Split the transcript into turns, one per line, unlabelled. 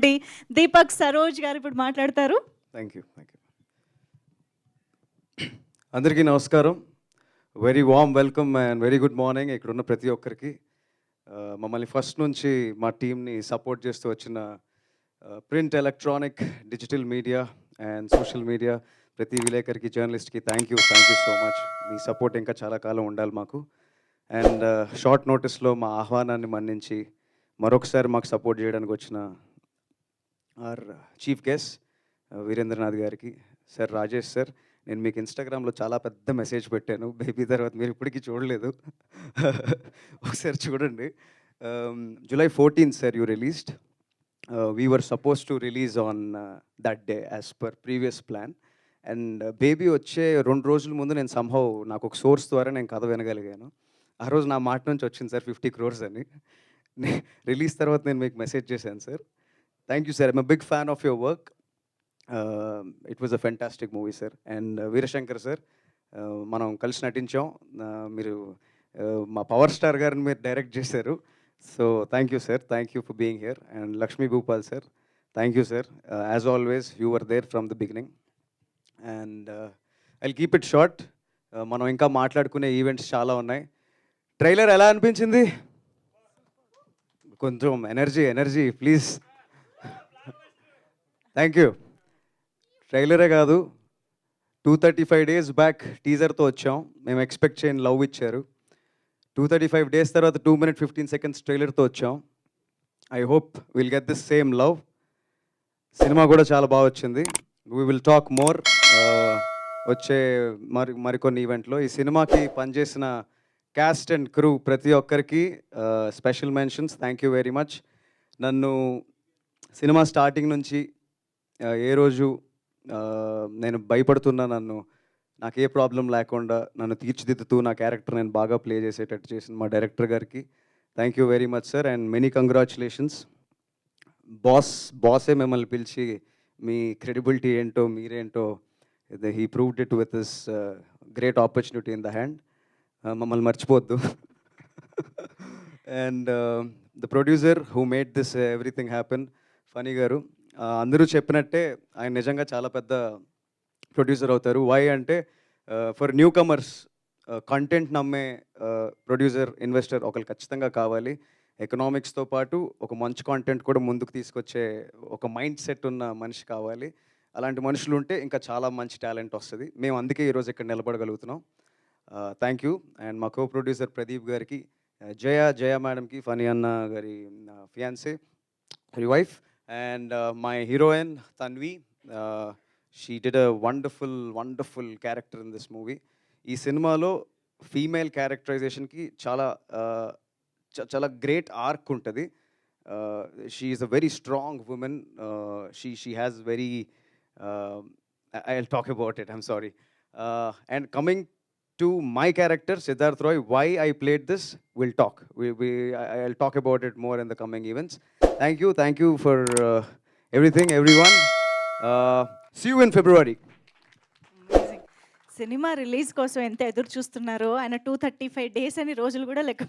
చేసినటువంటి దీపక్ సరోజ్ గారు ఇప్పుడు మాట్లాడతారు.
Thank you. అందరికీ నమస్కారం. Very warm welcome and very good morning ఇక్కడున్న ప్రతి ఒక్కరికి. మమ్మల్ని ఫస్ట్ నుంచి మా టీంని సపోర్ట్ చేస్తూ వచ్చిన print, electronic, digital media and social media ప్రతి విలేకరికి, జర్నలిస్ట్కి థ్యాంక్ యూ సో మచ్. మీ సపోర్ట్ ఇంకా చాలా కాలం ఉండాలి మాకు. అండ్ షార్ట్ నోటీస్లో మా ఆహ్వానాన్ని మన్నించి మరొకసారి మాకు సపోర్ట్ చేయడానికి వచ్చిన ఆర్ చీఫ్ గెస్ట్ వీరేంద్రనాథ్ గారికి, సార్ రాజేష్ సార్, నేను మీకు ఇన్స్టాగ్రామ్లో చాలా పెద్ద మెసేజ్ పెట్టాను బేబీ తర్వాత, మీరు ఇప్పటికీ చూడలేదు. ఒకసారి చూడండి. July 14th sir you released. We were suppose to release on that day as per previous plan. And baby వచ్చే 2 రోజుల ముందు నేను సంహౌ నాకు ఒక సోర్స్ ద్వారా నేను కథ వినగలిగాను. ఆ రోజు నా మాట నుంచి వచ్చింది సార్ 50 crores అని. రిలీజ్ తర్వాత నేను మీకు మెసేజ్ చేశాను sir. Thank you sir. I'm big fan of your work. It was a fantastic movie sir. And Veerashankar sir, మనం కలిసి నటించాం. మీరు మా పవర్ స్టార్ గారిని మీరు డైరెక్ట్ చేశారు. So thank you sir, thank you for being here. And Lakshmi Bhupal sir, thank you sir. As always you were there from the beginning. And I'll keep it short. మనం ఇంకా మాట్లాడుకునే ఈవెంట్స్ చాలా ఉన్నాయి. Trailer ఎలా అనిపించింది? కొంచెం ఎనర్జీ ప్లీజ్. Thank you. ట్రైలరే కాదు, 235 days బ్యాక్ టీజర్తో వచ్చాం. మేము ఎక్స్పెక్ట్ చేయని లవ్ ఇచ్చారు. 235 days తర్వాత 2 minutes 15 seconds ట్రైలర్తో వచ్చాం. I hope will get this same love. Cinema కూడా చాలా బాగా వచ్చింది. వీ విల్ టాక్ మోర్ వచ్చే మరికొన్ని ఈవెంట్లో. ఈ సినిమాకి పనిచేసిన క్యాస్ట్ అండ్ క్రూ ప్రతి ఒక్కరికి special mentions. Thank you very much. నన్ను సినిమా స్టార్టింగ్ నుంచి ఏ రోజు నేను భయపడుతున్నా, నాకు ఏ ప్రాబ్లం లేకుండా నన్ను తీర్చిదిద్దుతూ నా క్యారెక్టర్ నేను బాగా ప్లే చేసేటట్టు చేసిన మా డైరెక్టర్ గారికి thank you very much sir. And many congratulations. బాసే మిమ్మల్ని పిలిచి మీ క్రెడిబిలిటీ ఏంటో మీరేంటో he proved it with this great opportunity in the hand. మమ్మల్ని మర్చిపోవద్దు. And the producer who made this everything happen, Phani గారు. అందరూ చెప్పినట్టే ఆయన నిజంగా చాలా పెద్ద ప్రొడ్యూసర్ అవుతారు. వై అంటే ఫర్ న్యూ కమర్స్ కంటెంట్ నమ్మే ప్రొడ్యూసర్, ఇన్వెస్టర్ ఒకరు ఖచ్చితంగా కావాలి. ఎకనామిక్స్తో పాటు ఒక మంచి కాంటెంట్ కూడా ముందుకు తీసుకొచ్చే ఒక మైండ్ సెట్ ఉన్న మనిషి కావాలి. అలాంటి మనుషులు ఉంటే ఇంకా చాలా మంచి టాలెంట్ వస్తుంది. మేము అందుకే ఈరోజు ఇక్కడ నిలబడగలుగుతున్నాం. Thank you. అండ్ మా కో ప్రొడ్యూసర్ ప్రదీప్ గారికి, జయ మేడంకి, ఫనీ అన్న గారి fiancee, Hari wife, and my heroine Tanvi. She did a wonderful character in this movie. ఈ సినిమాలో ఫీమేల్ క్యారెక్టరైజేషన్కి చాలా గ్రేట్ ఆర్క్ ఉంటుంది. She is a very strong women. She has very I will talk about it, I'm sorry. And coming to my character Siddharth Roy, why I played this, we'll talk. I'll talk about it more in the coming events. Thank you for everything, everyone. See you in February.
Cinema release కోసం ఎంత ఎదురు చూస్తున్నారో, ఆయన 235 days అని రోజులు కూడా లెక్క